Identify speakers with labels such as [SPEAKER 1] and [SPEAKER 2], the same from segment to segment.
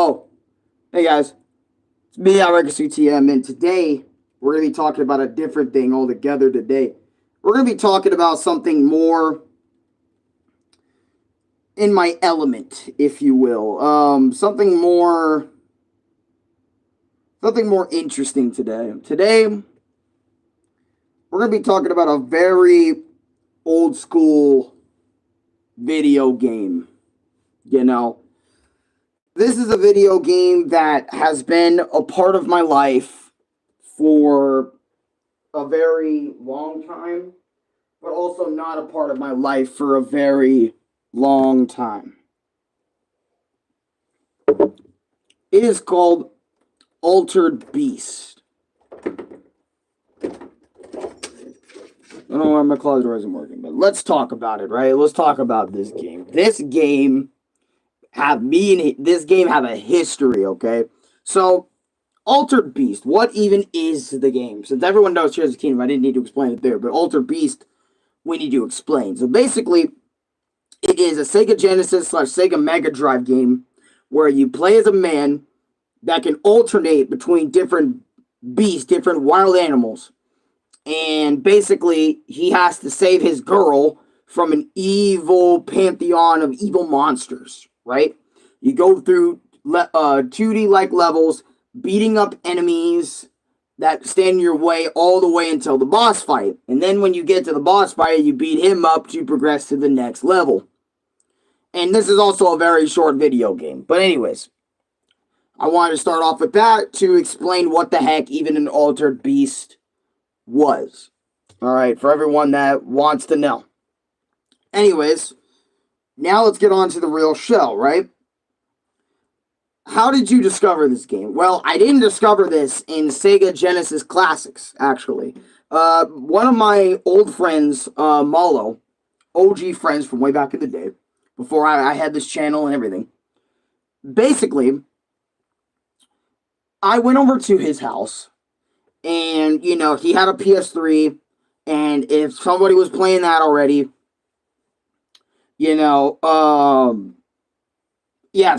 [SPEAKER 1] Oh, hey guys, it's me, Arekkusu TM, and today we're going to be talking about a different thing altogether today. We're going to be talking about something more in my element, if you will. Something more interesting today. Today, we're going to be talking about a very old school video game. You know, this is a video game that has been a part of my life for a very long time, but also not a part of my life for a very long time. It is called Altered Beast. I don't know why my closet door isn't working, but let's talk about it, right? Let's talk about this game. This game have a history, okay? So, Altered Beast, what even is the game? Since everyone knows Tears of the Kingdom, I didn't need to explain it there, but Altered Beast, we need to explain. So basically, it is a Sega Genesis / Sega Mega Drive game where you play as a man that can alternate between different beasts, different wild animals. And basically, he has to save his girl from an evil pantheon of evil monsters, right? You go through 2D like levels, beating up enemies that stand in your way all the way until the boss fight. And then when you get to the boss fight, you beat him up to progress to the next level. And this is also a very short video game. But anyways, I wanted to start off with that to explain what the heck even an Altered Beast was. Alright, for everyone that wants to know. Anyways, now let's get on to the real show, right? How did you discover this game? Well, I didn't discover this in Sega Genesis Classics, actually. One of my old friends, Malo, OG friends from way back in the day, before I had this channel and everything. Basically, I went over to his house, and, he had a PS3, and if somebody was playing that already, if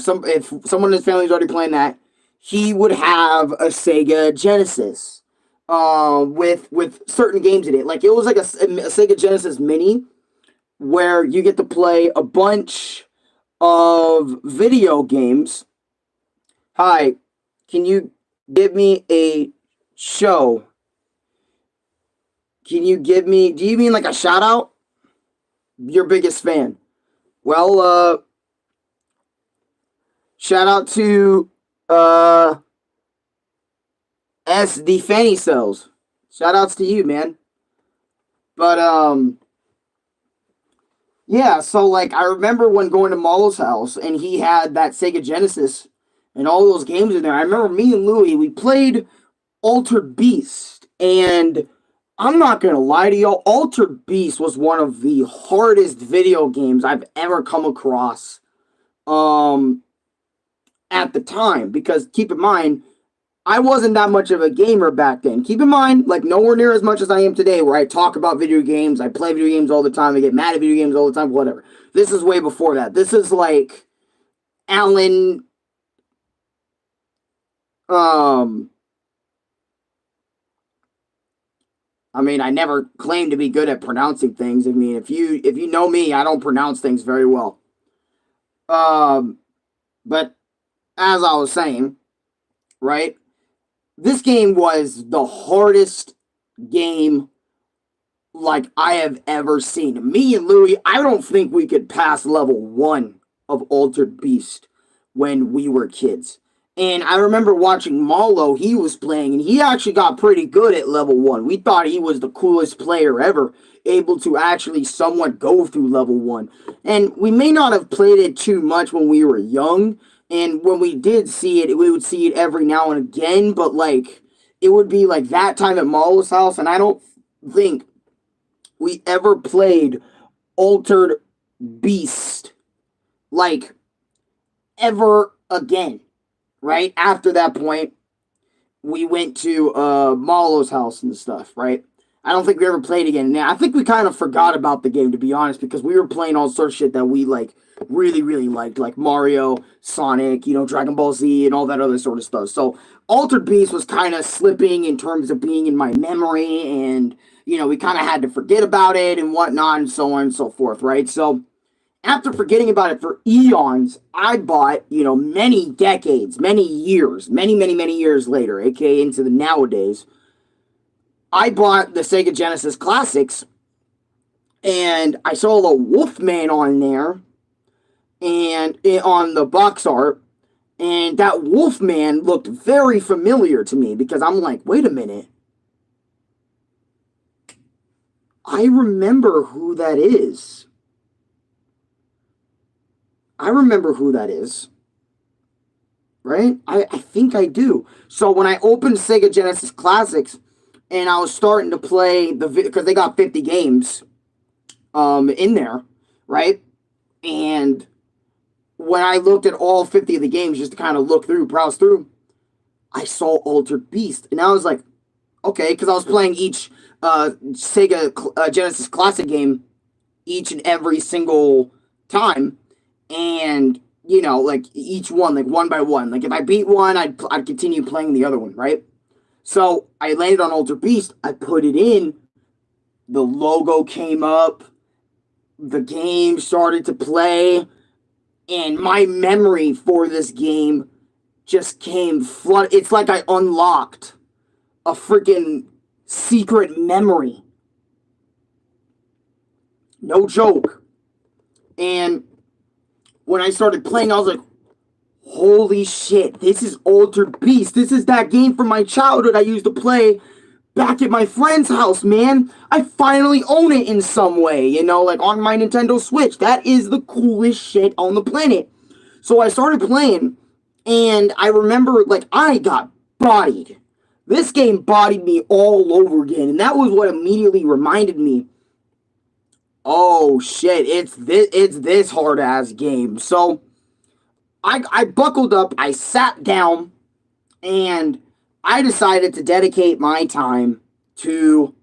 [SPEAKER 1] someone in his family was already playing that, he would have a Sega Genesis, with certain games in it. Like, it was like a Sega Genesis Mini, where you get to play a bunch of video games. Hi, can you give me a show? Do you mean like a shout out? Your biggest fan. Well, shout out to, S. the Fanny Cells. Shout outs to you, man. But, yeah, so, like, I remember when going to Malo's house, and he had that Sega Genesis and all those games in there. I remember me and Louie, we played Altered Beast, and I'm not gonna lie to y'all, Altered Beast was one of the hardest video games I've ever come across, at the time, because keep in mind, I wasn't that much of a gamer back then. Keep in mind, like, nowhere near as much as I am today, where I talk about video games, I play video games all the time, I get mad at video games all the time, whatever. This is way before that. This is like Alan, I never claimed to be good at pronouncing things. If you know me, I don't pronounce things very well. But as I was saying, right? This game was the hardest game, like, I have ever seen. Me and Louie, I don't think we could pass level 1 of Altered Beast when we were kids. And I remember watching Malo, he was playing, and he actually got pretty good at level 1. We thought he was the coolest player ever, able to actually somewhat go through level 1. And we may not have played it too much when we were young, and when we did see it, we would see it every now and again, but, like, it would be like that time at Malo's house, and I don't think we ever played Altered Beast, like, ever again. Right? After that point, we went to Malo's house and stuff, right? I don't think we ever played again. Now, I think we kind of forgot about the game, to be honest, because we were playing all sorts of shit that we like really, really liked, like Mario, Sonic, Dragon Ball Z, and all that other sort of stuff. So Altered Beast was kind of slipping in terms of being in my memory, and we kind of had to forget about it and whatnot, and so on and so forth, right? So after forgetting about it for eons, I bought, many decades, many years, many, many, many years later, aka into the nowadays, I bought the Sega Genesis Classics, and I saw the Wolfman on there, and on the box art, and that Wolfman looked very familiar to me because I'm like, wait a minute. I remember who that is. Right? I think I do. So when I opened Sega Genesis Classics and I was starting to play because they got 50 games in there, right? And when I looked at all 50 of the games just to kind of browse through, I saw Altered Beast. And I was like, okay, because I was playing each Sega Genesis Classic game each and every single time. And, like each one, like one by one. Like if I beat one, I'd continue playing the other one, right? So I landed on Altered Beast. I put it in. The logo came up. The game started to play. And my memory for this game just came flood. It's like I unlocked a freaking secret memory. No joke. And when I started playing, I was like, holy shit, this is Altered Beast. This is that game from my childhood I used to play back at my friend's house, man. I finally own it in some way, like on my Nintendo Switch. That is the coolest shit on the planet. So I started playing, and I remember, like, I got bodied. This game bodied me all over again, and that was what immediately reminded me, oh shit, it's this hard-ass game. So I buckled up, I sat down, and I decided to dedicate my time to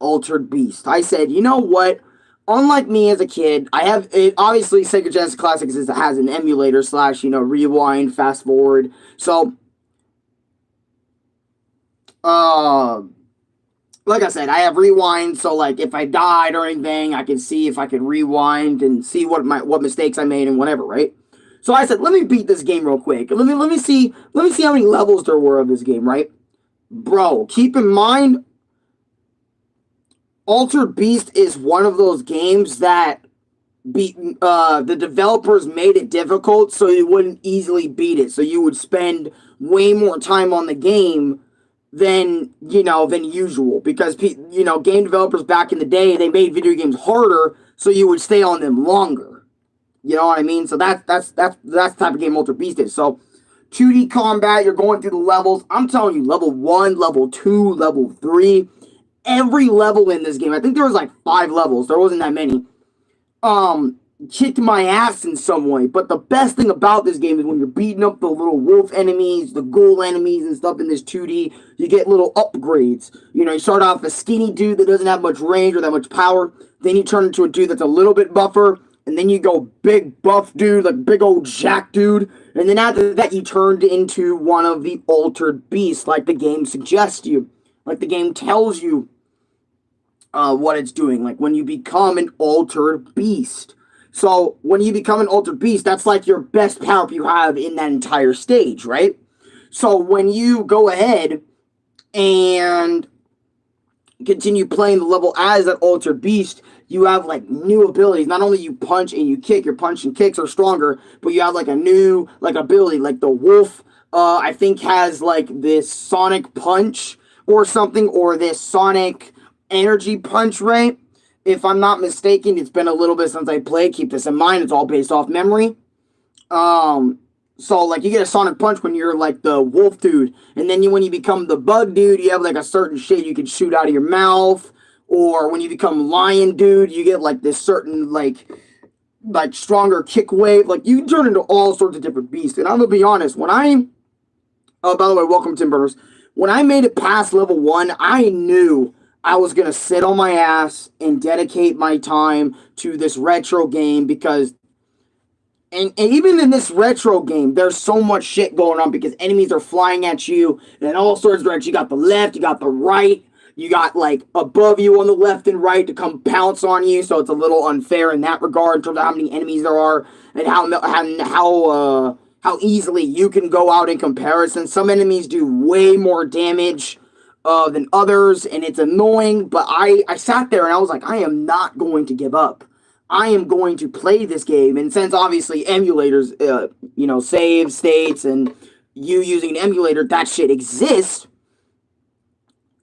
[SPEAKER 1] Altered Beast. I said, you know what? Unlike me as a kid, I have it. Obviously, Sega Genesis Classics has an emulator / rewind, fast forward. So, like I said, I have rewind. So, like, if I died or anything, I can see if I could rewind and see what mistakes I made and whatever, right? So I said, let me beat this game real quick. Let me see how many levels there were of this game, right? Bro, keep in mind, Altered Beast is one of those games that the developers made it difficult so you wouldn't easily beat it. So you would spend way more time on the game than usual, because game developers back in the day, they made video games harder so you would stay on them longer. You know what I mean? So that's the type of game Altered Beast is. So 2D combat, you're going through the levels. I'm telling you, level 1, level 2, level 3, every level in this game, I think there was like 5 levels. There wasn't that many. Kicked my ass in some way. But the best thing about this game is when you're beating up the little wolf enemies, the ghoul enemies and stuff in this 2D, you get little upgrades. You start off a skinny dude that doesn't have much range or that much power. Then you turn into a dude that's a little bit buffer. And then you go big buff dude, like big old jack dude. And then after that, you turned into one of the Altered Beasts, like the game suggests you. Like the game tells you what it's doing. Like when you become an Altered Beast. So when you become an Altered Beast, that's like your best power you have in that entire stage, right? So when you go ahead and continue playing the level as that Altered Beast, you have like new abilities. Not only you punch and you kick, your punch and kicks are stronger, but you have like a new ability. Like the wolf, I think has like this sonic punch or something, or this sonic energy punch, right? If I'm not mistaken, it's been a little bit since I played. Keep this in mind, it's all based off memory. So like you get a sonic punch when you're like the wolf dude, and then when you become the bug dude, you have like a certain shit you can shoot out of your mouth. Or when you become lion dude, you get like this certain like stronger kick wave. Like you turn into all sorts of different beasts. And I'm gonna be honest, when I by the way, welcome Tim Burners. When I made it past level 1, I knew I was gonna sit on my ass and dedicate my time to this retro game because and even in this retro game, there's so much shit going on because enemies are flying at you in all sorts of directions. You got the left, you got the right, you got like above you on the left and right to come pounce on you. So it's a little unfair in that regard in terms of how many enemies there are and how easily you can go out in comparison. Some enemies do way more damage than others, and it's annoying. But I sat there and I was like, I am not going to give up. I am going to play this game. And since obviously emulators, save states and you using an emulator, that shit exists.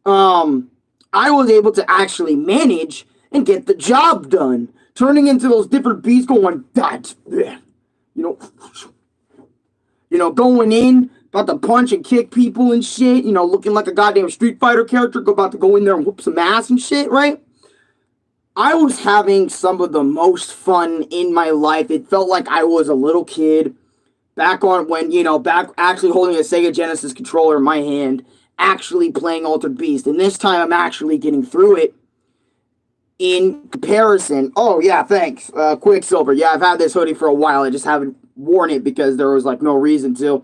[SPEAKER 1] I was able to actually manage and get the job done, turning into those different beasts, going that, going in, about to punch and kick people and shit, looking like a goddamn Street Fighter character, about to go in there and whoop some ass and shit, right? I was having some of the most fun in my life. It felt like I was a little kid back actually holding a Sega Genesis controller in my hand, actually playing Altered Beast. And this time I'm actually getting through it in comparison. Oh, yeah, thanks. Quicksilver. Yeah, I've had this hoodie for a while. I just haven't worn it because there was, no reason to.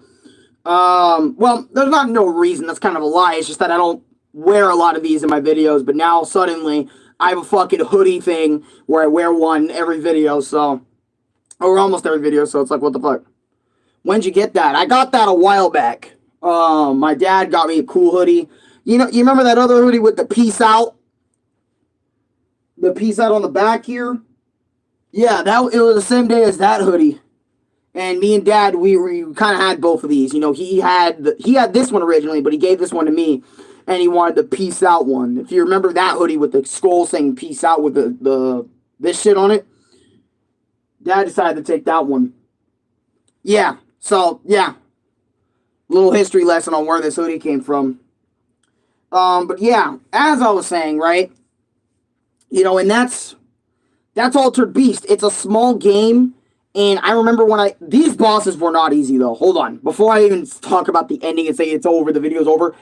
[SPEAKER 1] Well, there's not no reason. That's kind of a lie. It's just that I don't wear a lot of these in my videos. But now, suddenly, I have a fucking hoodie thing where I wear one every video, or almost every video, so it's like, what the fuck? When'd you get that? I got that a while back. My dad got me a cool hoodie. You remember that other hoodie with the peace out? The peace out on the back here? Yeah, it was the same day as that hoodie. And me and Dad, we kind of had both of these. He had this one originally, but he gave this one to me. And he wanted the peace out one. If you remember that hoodie with the skull saying peace out with this shit on it, Dad decided to take that one. Yeah, so, yeah. Little history lesson on where this hoodie came from. But yeah, as I was saying, right? And that's Altered Beast. It's a small game. And I remember these bosses were not easy though. Hold on. Before I even talk about the ending and say it's over, the video's over.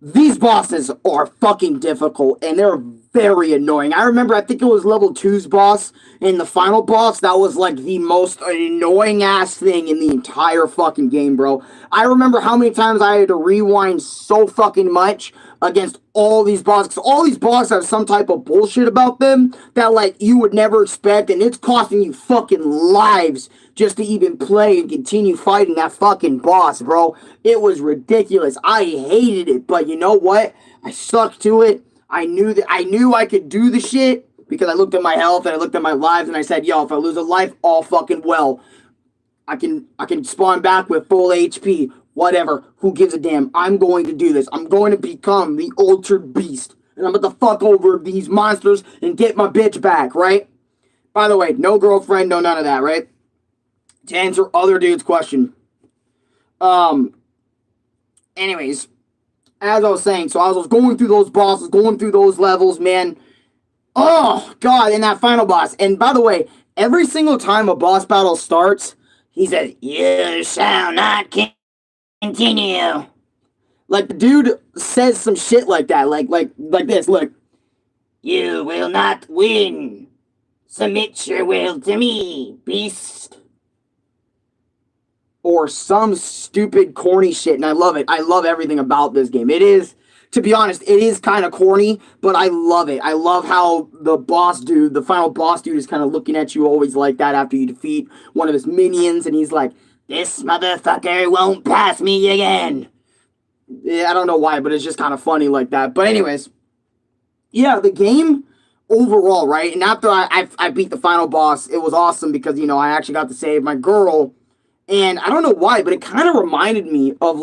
[SPEAKER 1] These bosses are fucking difficult, and they're very annoying. I remember, I think it was level 2's boss, and the final boss, that was, the most annoying-ass thing in the entire fucking game, bro. I remember how many times I had to rewind so fucking much against all these bosses, because all these bosses have some type of bullshit about them that, you would never expect, and it's costing you fucking lives just to even play and continue fighting that fucking boss, bro. It was ridiculous. I hated it, but you know what? I stuck to it. I knew I could do the shit because I looked at my health and I looked at my lives and I said, yo, if I lose a life, all fucking well. I can spawn back with full HP. Whatever. Who gives a damn? I'm going to do this. I'm going to become the Altered Beast. And I'm about to fuck over these monsters and get my bitch back, right? By the way, no girlfriend, no none of that, right? To answer other dude's question. Anyways, as I was saying, so I was going through those bosses, going through those levels, man. Oh, God, and that final boss. And by the way, every single time a boss battle starts, he says, you shall not continue. The dude says some shit like that, like this, look. You will not win. Submit your will to me, beast. Or some stupid corny shit, and I love it. I love everything about this game. It is, to be honest, it is kind of corny, but I love it. I love how the final boss dude is kind of looking at you always like that after you defeat one of his minions, and he's like, this motherfucker won't pass me again. Yeah, I don't know why, but it's just kind of funny like that. But anyways, yeah, the game overall, right? And after I beat the final boss, it was awesome because, I actually got to save my girl. And I don't know why, but it kind of reminded me of,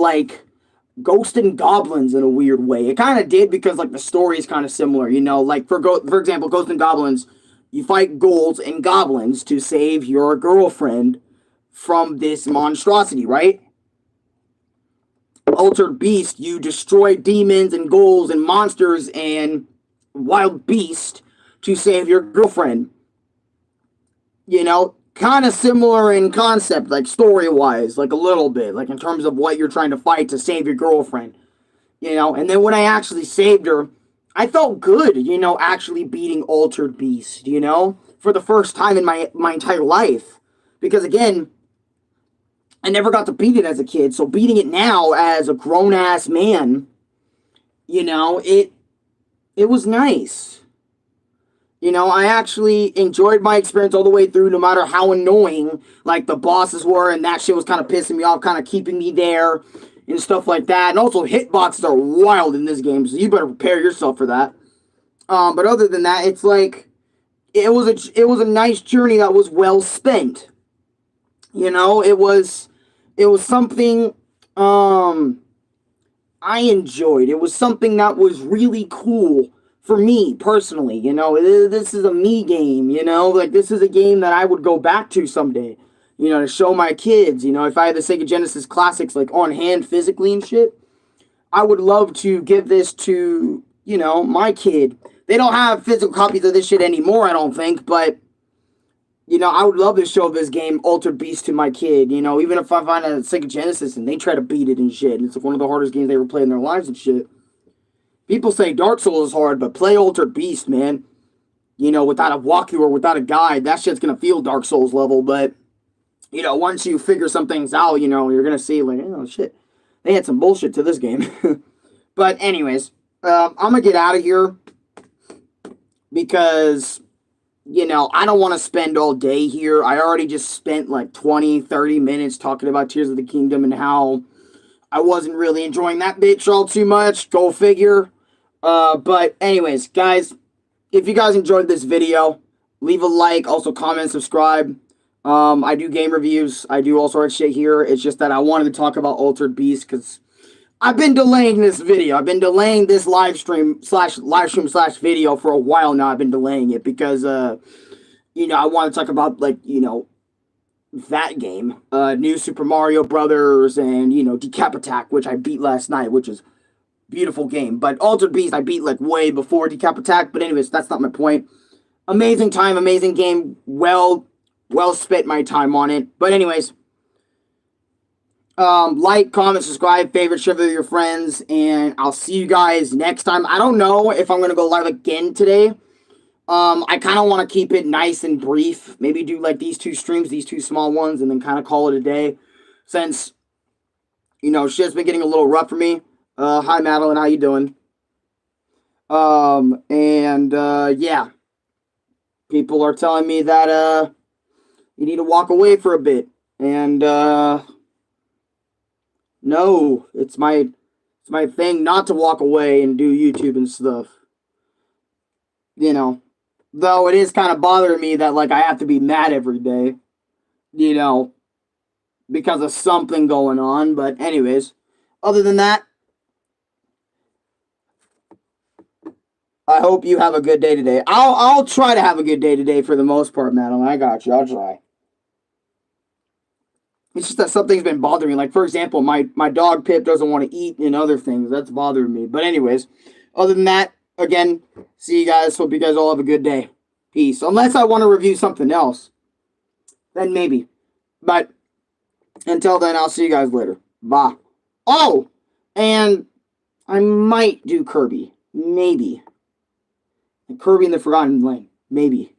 [SPEAKER 1] Ghosts and Goblins in a weird way. It kind of did because, the story is kind of similar, for example, Ghosts and Goblins, you fight ghouls and goblins to save your girlfriend from this monstrosity, right? Altered Beast, you destroy demons and ghouls and monsters and wild beasts to save your girlfriend. Kind of similar in concept, story-wise, a little bit, in terms of what you're trying to fight to save your girlfriend, and then when I actually saved her, I felt good, actually beating Altered Beast, for the first time in my entire life. Because again, I never got to beat it as a kid, so beating it now as a grown ass man, it was nice. I actually enjoyed my experience all the way through, no matter how annoying like the bosses were, and that shit was kind of pissing me off, kind of keeping me there and stuff like that. And also, hitboxes are wild in this game, so you better prepare yourself for that. But other than that, it's like it was a nice journey that was well spent. It was something I enjoyed. It was something that was really cool for me personally. This is a me game. Like this is a game that I would go back to someday. To show my kids. If I had the Sega Genesis classics like on hand physically and shit, I would love to give this to my kid. They don't have physical copies of this shit anymore, I don't think, but I would love to show this game Altered Beast to my kid, even if I find a Sega Genesis and they try to beat it and shit. It's like one of the hardest games they ever played in their lives and shit. People say Dark Souls is hard, but play Altered Beast, man. Without a walkthrough or without a guide, that shit's gonna feel Dark Souls level, but, once you figure some things out, you're gonna see, like, oh, shit. They had some bullshit to this game. But anyways, I'm gonna get out of here because I don't want to spend all day here. I already just spent like 20, 30 minutes talking about Tears of the Kingdom and how I wasn't really enjoying that bitch all too much. Go figure. But anyways, guys, if you guys enjoyed this video, leave a like, also comment, subscribe. I do game reviews. I do all sorts of shit here. It's just that I wanted to talk about Altered Beast because I've been delaying this video. I've been delaying this live stream slash video for a while now. I've been delaying it because, I want to talk about, like, that game. New Super Mario Brothers and, Decap Attack, which I beat last night, which is a beautiful game. But Altered Beast I beat, like, way before Decap Attack. But anyways, that's not my point. Amazing time, amazing game. Well spent my time on it. But anyways, like, comment, subscribe, favorite, share with your friends, and I'll see you guys next time. I don't know if I'm going to go live again today. I kind of want to keep it nice and brief. Maybe do, like, these two streams, these two small ones, and then kind of call it a day. Since, shit's been getting a little rough for me. Hi, Madeline, how you doing? Yeah. People are telling me that, you need to walk away for a bit. And, no, it's my thing not to walk away and do YouTube and stuff. Though it is kind of bothering me that, like, I have to be mad every day, because of something going on. But anyways, other than that, I hope you have a good day today. I'll try to have a good day today for the most part, Madeline. I got you. I'll try. It's just that something's been bothering me. Like, for example, my dog Pip doesn't want to eat and other things. That's bothering me. But anyways, other than that, again, see you guys. Hope you guys all have a good day. Peace. Unless I want to review something else, then maybe. But until then, I'll see you guys later. Bye. Oh, and I might do Kirby. Maybe. Kirby in the Forgotten Land. Maybe.